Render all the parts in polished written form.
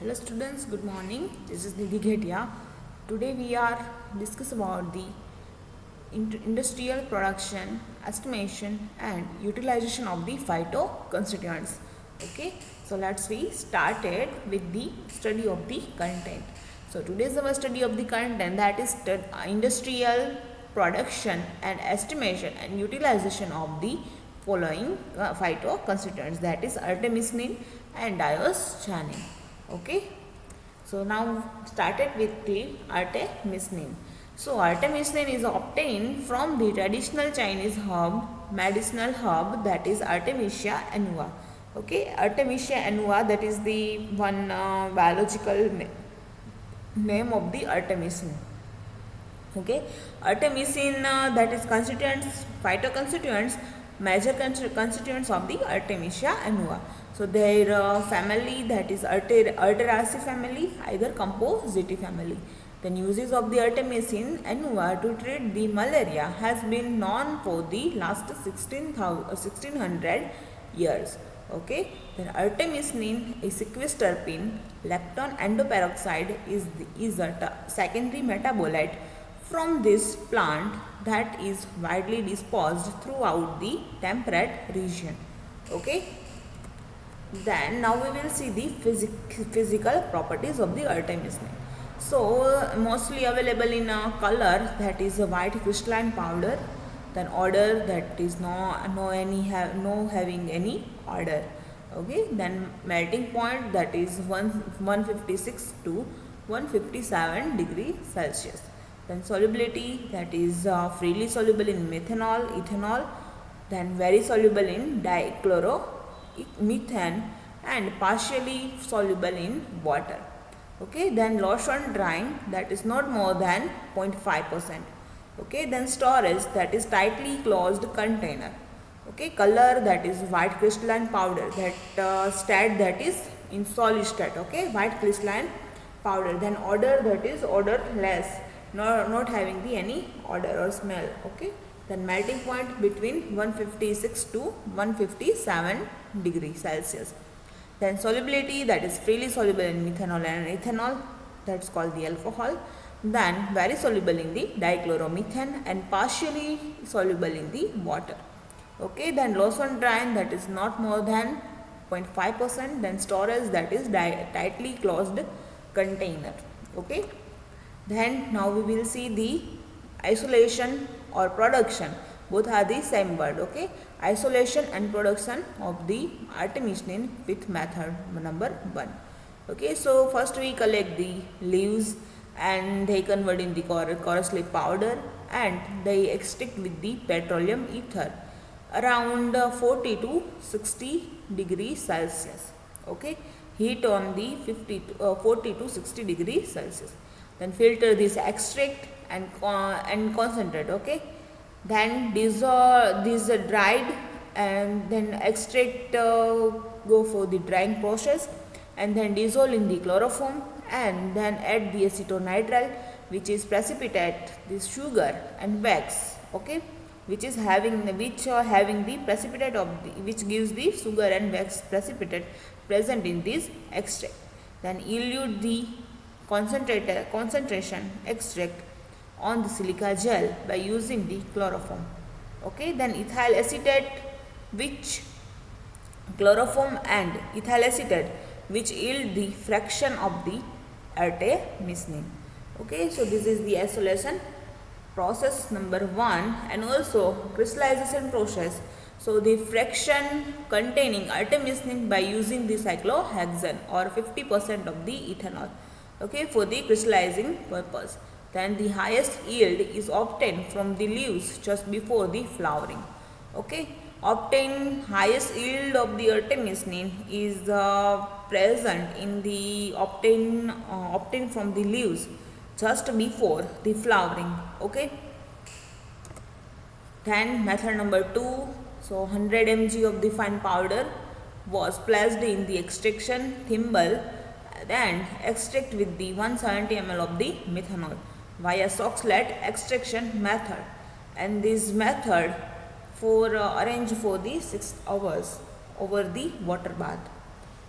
Hello students, good morning. This is Nidhi Ghetia. Today we are discuss about the industrial production, estimation and utilization of the phytoconstituents. Okay, so let's we started with the study of the content. So today's our study of the content, that is industrial production and estimation and utilization of the following phytoconstituents, that is artemisinin and dioscyanin. Okay, so now started with the artemisinin. So artemisinin is obtained from the traditional Chinese herb, medicinal herb, that is Artemisia annua. Okay, Artemisia annua, that is the one biological name of the artemisinin. Okay, artemisinin, that is constituents, phytoconstituents, major constituents of the Artemisia annua. So their family, that is Arteraceae family, either Compositae family. Then uses of the Artemisinin annua to treat the malaria has been known for the last 1600 years. Okay, then artemisinin is sequesterpine, lactone endoperoxide is a secondary metabolite from this plant that is widely dispersed throughout the temperate region. Okay, then now we will see the physical properties of the artemisinin. So mostly available in a color, that is a white crystalline powder. Then odor, that is no having any odor. Okay, then melting point, that is 156 to 157 degree Celsius. Then solubility, that is freely soluble in methanol, ethanol, then very soluble in dichloromethane and partially soluble in water. Okay, then loss on drying, that is not more than 0.5%. Okay, then storage, that is tightly closed container. Okay, color, that is white crystalline powder, that state, that is in solid state. Okay, white crystalline powder. Then odor, that is odorless, not having the any odor or smell. Okay, then melting point between 156 to 157 degree Celsius. Then solubility, that is freely soluble in methanol and ethanol, that's called the alcohol. Then very soluble in the dichloromethane and partially soluble in the water. Okay, then loss on drying, that is not more than 0.5%. Then storage, that is tightly closed container. Okay, then now we will see the isolation or production. Both are the same word. Okay, isolation and production of the artemisinin with method number 1. Okay, so first we collect the leaves and they convert in the corresponding powder and they extract with the petroleum ether around 40 to 60 degrees Celsius. Okay, heat on the 40 to 60 degrees Celsius. Then filter this extract and concentrate. Okay, then dissolve these dried and then extract go for the drying process and then dissolve in the chloroform and then add the acetonitrile, which is precipitate this sugar and wax. Okay, which having the precipitate of the, which gives the sugar and wax precipitate present in this extract. Then dilute the concentration extract on the silica gel by using the chloroform. Okay, then ethyl acetate, which chloroform and ethyl acetate, which yield the fraction of the artemisinin. Okay, so this is the isolation process number 1 and also crystallization process. So the fraction containing artemisinin by using the cyclohexane or 50% of the ethanol. Okay, for the crystallizing purpose. Then the highest yield is obtained from the leaves just before the flowering. Okay, obtain highest yield of the artemisinin is present in the obtained from the leaves just before the flowering. Okay, then method number 2. So 100 mg of the fine powder was placed in the extraction thimble and extract with the 170 ml of the methanol via Soxhlet extraction method, and this method arrange for the 6 hours over the water bath.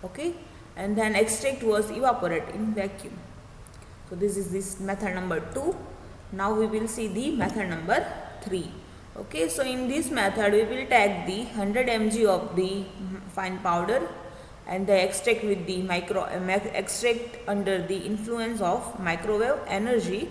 Okay, and then extract was evaporate in vacuum. So this is this method number 2. Now we will see the method number 3. Okay, so in this method we will take the 100 mg of the fine powder and the extract with the extract under the influence of microwave energy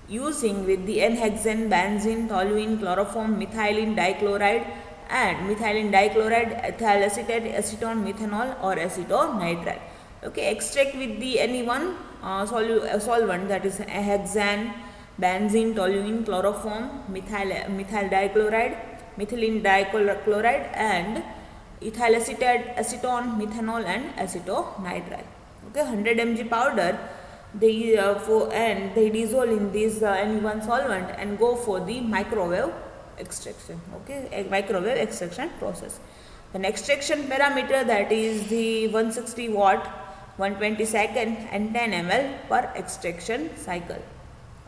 using with the N-hexane, benzene, toluene, chloroform, methylene dichloride and methylene dichloride, ethyl acetate, acetone, methanol or acetonitrile. Okay, extract with the any one solvent, that is hexane, benzene, toluene, chloroform, methyl dichloride, methylene dichloride and ethyl acetate, acetone, methanol and acetonitrile. Okay, 100 mg powder they dissolve in this any one solvent and go for the microwave extraction. Okay, a microwave extraction process. The extraction parameter, that is the 160 watt, 120 second and 10 ml per extraction cycle.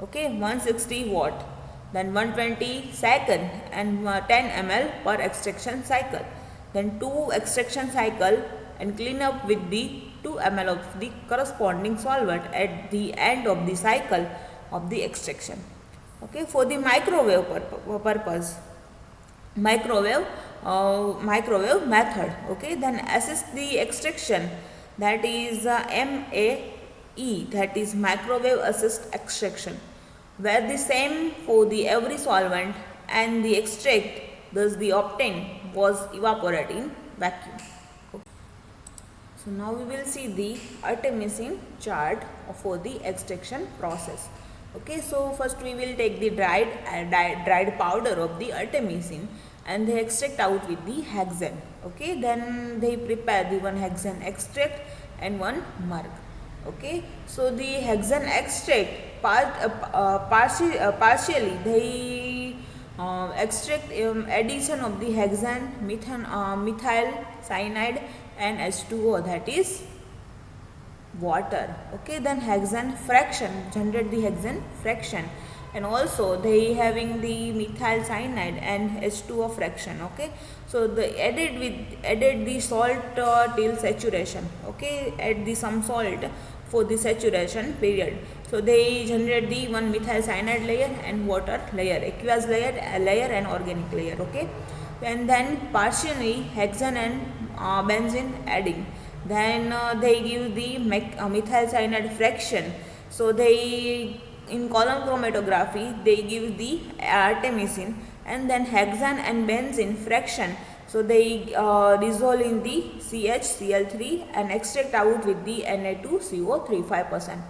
Okay, 160 watt, then 120 second and 10 ml per extraction cycle. Then 2 extraction cycle and clean up with the 2 ml of the corresponding solvent at the end of the cycle of the extraction. Okay, for the microwave purpose, microwave method. Okay, then assist the extraction, that is MAE, that is microwave assist extraction, where the same for the every solvent and the extract thus the obtained was evaporated in vacuum. Okay. So now we will see the artemisinin chart for the extraction process. Okay, so first we will take the dried powder of the artemisinin and they extract out with the hexane. Okay, then they prepare the one hexane extract and one murk. Okay, so the hexane extract partially they extract addition of the hexane, methyl cyanide and H2O, that is water. Okay, then hexane fraction, generate the hexane fraction, and also they having the methyl cyanide and H2O fraction. Okay, so they added the salt till saturation. Okay, add the some salt for the saturation period. So they generate the one methyl cyanide layer and water layer, aqueous layer and organic layer. Okay, and then partially hexane and benzene adding. Then they give the methyl cyanide fraction. So they in column chromatography they give the artemisinin and then hexane and benzene fraction. So they dissolve in the CHCl3 and extract out with the Na2CO3 5%.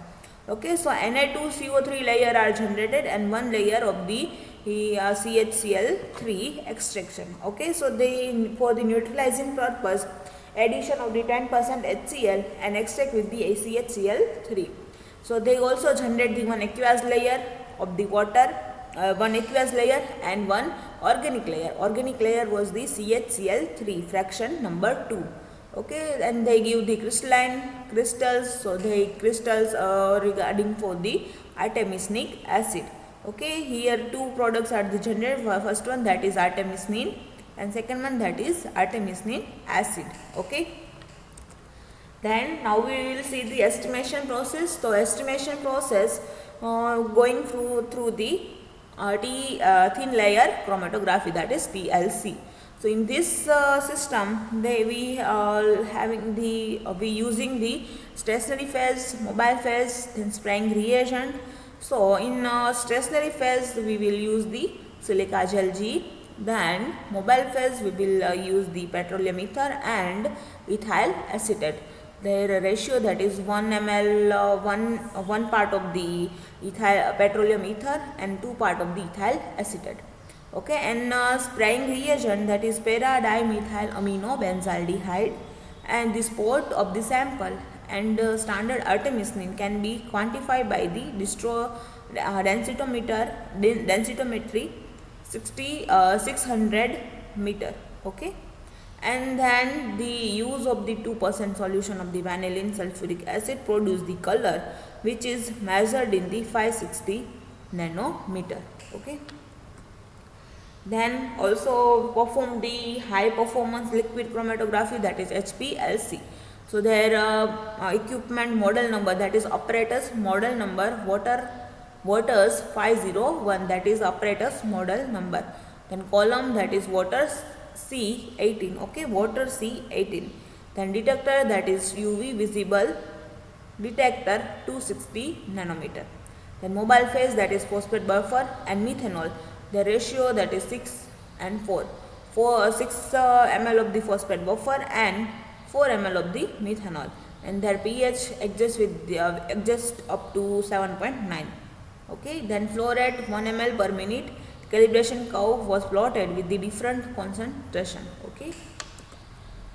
Okay, so Na2CO3 layer are generated and one layer of the CHCl3 extraction. Okay, so they for the neutralizing purpose addition of the 10% HCl and extract with the CHCl3. So they also generate the one aqueous layer of the water, one aqueous layer and one organic layer. Organic layer was the CHCl3 fraction number 2. Okay, and they give the crystalline crystals. So they crystals regarding for the artemisinic acid. Okay, here two products are the generated. First one, that is artemisinin, and second one, that is artemisinic acid. Okay, then now we will see the estimation process. So estimation process going through the thin layer chromatography, that is TLC. So in this system we using the stationary phase, mobile phase, then spraying reagent. So in stationary phase we will use the silica gel G. Then mobile phase we will use the petroleum ether and ethyl acetate. Their ratio, that is 1 ml, one part of the petroleum ether and 2 part of the ethyl acetate. Okay, and spraying reagent, that is para-dimethyl aminobenzaldehyde, and the spot of the sample and standard artemisinin can be quantified by the densitometry 600 meter. Okay, and then the use of the 2% solution of the vanillin sulfuric acid produce the color which is measured in the 560 nanometer. Okay, then also perform the high performance liquid chromatography, that is HPLC. So their equipment model number, that is apparatus model number, waters 501, that is apparatus model number. Then column, that is water C18, okay, water C18. Then detector, that is UV visible detector 260 nanometer. Then mobile phase, that is phosphate buffer and methanol. The ratio, that is 6 and 4. 6 ml of the phosphate buffer and 4 ml of the methanol. And their pH adjusts with adjust up to 7.9. Okay. Then flow rate 1 ml per minute. Calibration curve was plotted with the different concentration. Okay.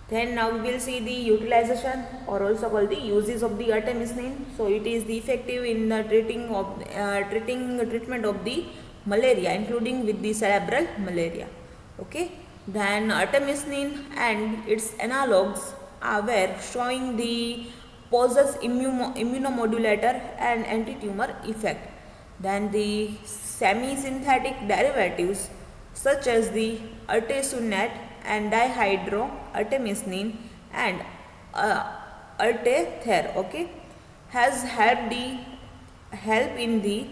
Then now we will see the utilization, or also called the uses of the artemisinin. So it is the effective in the treatment of the malaria, including with the cerebral malaria. Okay. Then artemisinin and its analogues were showing the possess immunomodulator and anti-tumor effect. Then the semi-synthetic derivatives such as the artesunate and dihydroartemisinin and Altether, okay, has help in the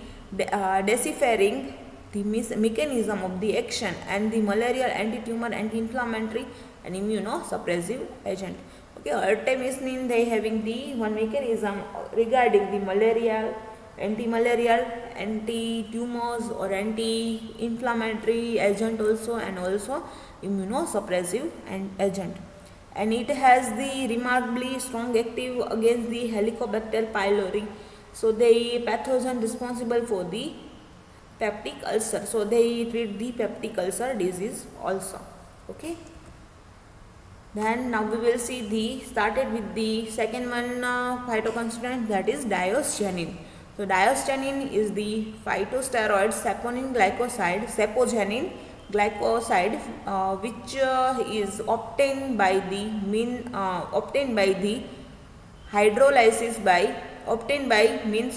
deciphering the mechanism of the action and the malarial anti-tumor, anti-inflammatory and immunosuppressive agent. Okay, artemisinin, they having the one mechanism regarding the malarial, anti-malarial, anti-tumors or anti-inflammatory agent also, and also immunosuppressive agent. And it has the remarkably strong active against the Helicobacter pylori. So the pathogen responsible for the peptic ulcer. So they treat the peptic ulcer disease also. Okay. Then now we will see started with the second one phytoconstituent, that is diosgenin. So diosgenin is the phytosteroid saponin sapogenin glycoside, which is obtained by the means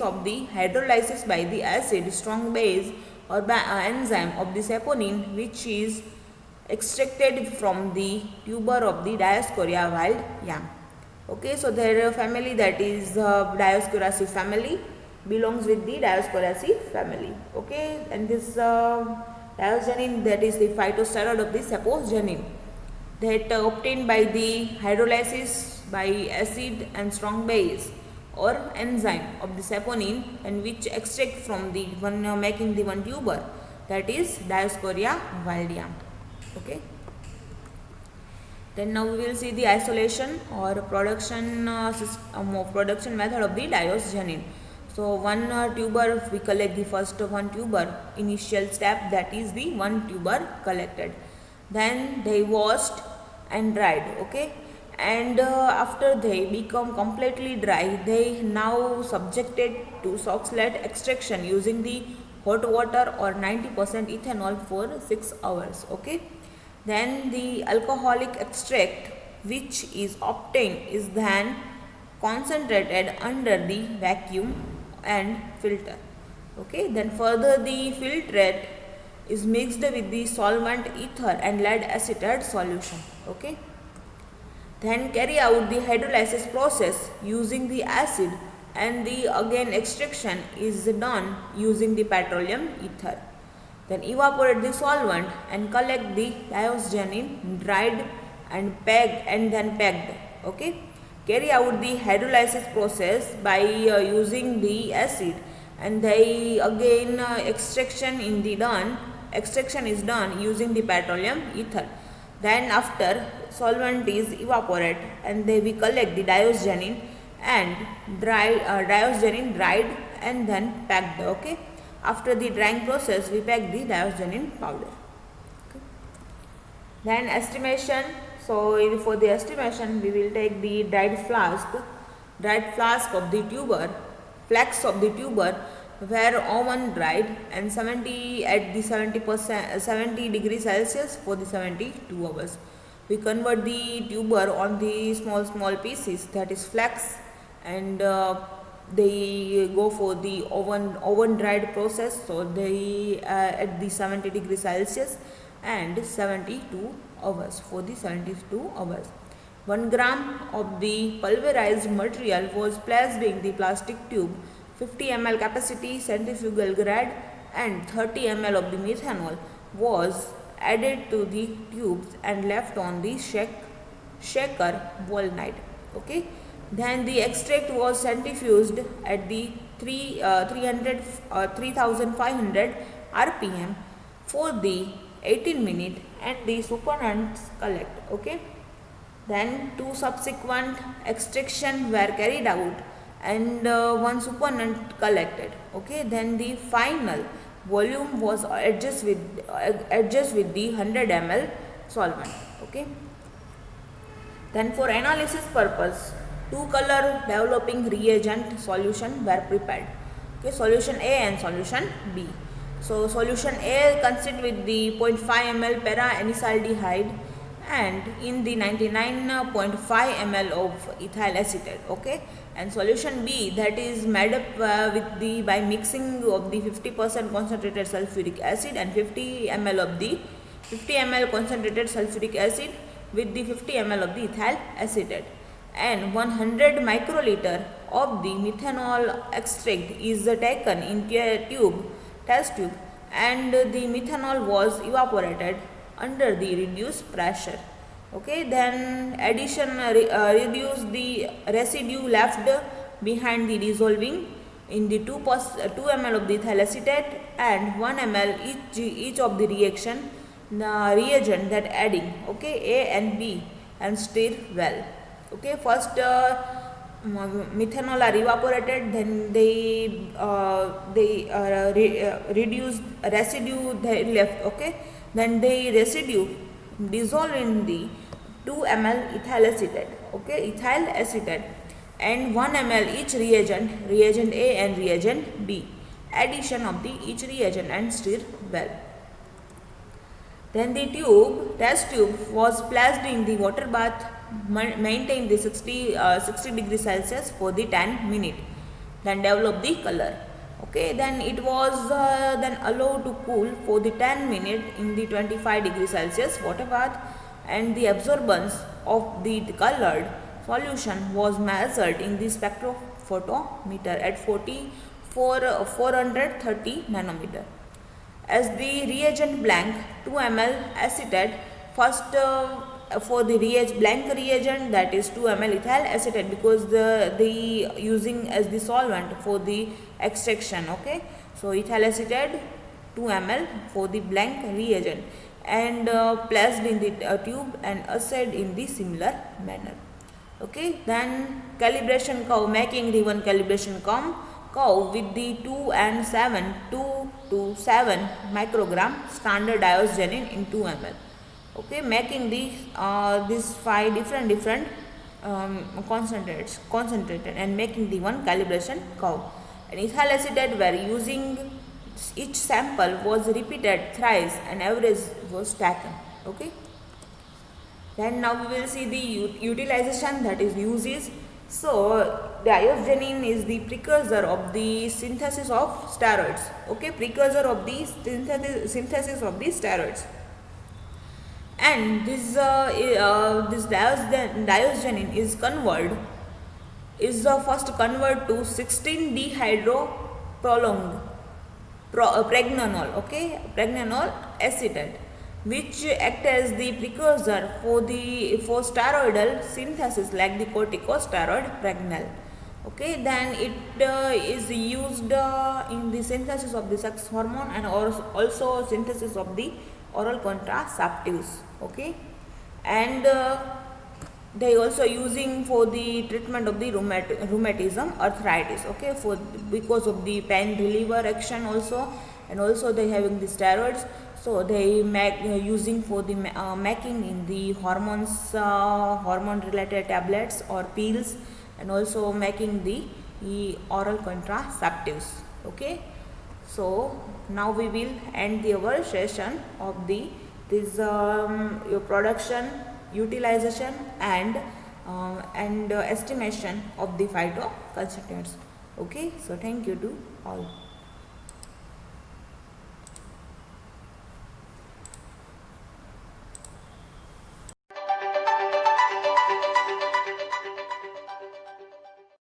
of the hydrolysis by the acid strong base or by enzyme of the saponin, which is extracted from the tuber of the Dioscorea wild yam. Okay, so their family, that is Dioscoreaceae family, belongs with the Dioscoreaceae family. Okay, and this diosgenin, that is the phytosteroid of the sapogenin, that obtained by the hydrolysis by acid and strong base or enzyme of the saponin, and which extract from the one making the one tuber, that is Dioscorea wild yam. Okay. Then now we will see the isolation or production production method of the diosgenin. So one tuber, we collect the first one tuber, initial step, that is the one tuber collected. Then they washed and dried. Okay. And after they become completely dry, they now subjected to Soxhlet extraction using the hot water or 90% ethanol for 6 hours. Okay. Then the alcoholic extract which is obtained is then concentrated under the vacuum and filter. Okay. Then further the filtrate is mixed with the solvent ether and lead acetate solution. Okay. Then carry out the hydrolysis process using the acid, and the again extraction is done using the petroleum ether. Then evaporate the solvent and collect the diosgenin, dried and packed and then packed. Okay. Carry out the hydrolysis process by using the acid, and they again extraction is done using the petroleum ether. Then after solvent is evaporated, and they we collect the diosgenin and dried and then packed. Okay. After the drying process, we pack the diosgenin powder. Okay. Then estimation. So for the estimation, we will take the dried flask of the tuber, flax of the tuber, where oven dried and 70 degrees Celsius for the 72 hours. We convert the tuber on the small pieces, that is flax, and they go for the oven dried process. So they at the 70 degrees Celsius and 72 hours for the 72 hours. 1 gram of the pulverized material was placed in the plastic tube. 50 ml capacity centrifugal grad and 30 ml of the methanol was added to the tubes and left on the shaker all night. Okay. Then the extract was centrifuged at the 3500 rpm for the 18 minute and the supernatant collect. Okay. Then two subsequent extraction were carried out and one supernatant collected. Okay. Then the final volume was adjusted with the 100 ml solvent. Okay. Then for analysis purpose, two color developing reagent solution were prepared. Okay, solution A and solution B. So solution A consists with the 0.5 ml para anisaldehyd and in the 99.5 ml of ethyl acetate. Okay, and solution B, that is made up with the by mixing of the 50% concentrated sulfuric acid and 50 ml of the 50 ml concentrated sulfuric acid with the 50 ml of the ethyl acetate, and 100 microliter of the methanol extract is taken into a test tube, and the methanol was evaporated under the reduced pressure. Okay, then addition reduce the residue left behind the dissolving in the 2 ml of the ethyl acetate and 1 ml each of the reagent that adding. Okay, A and B, and stir well. Okay, first methanol are evaporated, then they reduce residue they left. Okay, then the residue dissolve in the 2 ml ethyl acetate. Okay, ethyl acetate and 1 ml each reagent A and reagent B. Addition of the each reagent and stir well. Then the test tube was placed in the water bath, maintained the 60 degrees Celsius for the 10 minutes. Then develop the color. Okay, then it was then allowed to cool for the 10 minutes in the 25 degrees Celsius water bath, and the absorbance of the colored solution was measured in the spectrophotometer at 430 nanometer. As the reagent blank 2 ml acetate, first for the blank reagent, that is 2 ml ethyl acetate, because the using as the solvent for the extraction. Okay, so ethyl acetate 2 ml for the blank reagent and placed in the tube and assayed in the similar manner. Okay, then calibration curve, making the one calibration curve with the 2 to 7 microgram standard diosgenin in 2 ml. Okay, making the these 5 different concentrated and making the one calibration curve. And ethyl acetate were using each sample was repeated thrice and average was taken. Okay. Then now we will see the utilization, that is uses. So diosgenin is the precursor of the synthesis of steroids. Okay, precursor of the synthesis of the steroids. And this diosgenin is the first convert to 16 dehydropregnenolol. Okay, pregnenolol acetate, which act as the precursor for steroidal synthesis like the corticosteroid Pregnyl. Okay, then it is used in the synthesis of the sex hormone and also synthesis of the oral contraceptives. Okay, and they also using for the treatment of the rheumatism, arthritis. Okay, because of the pain reliever action also, and also they having the steroids. So they using for the making in the hormone related tablets or pills, and also making the oral contraceptives. Okay, so now we will end our session of your production, utilization and estimation of the phytoconstituents. Okay, so thank you to all.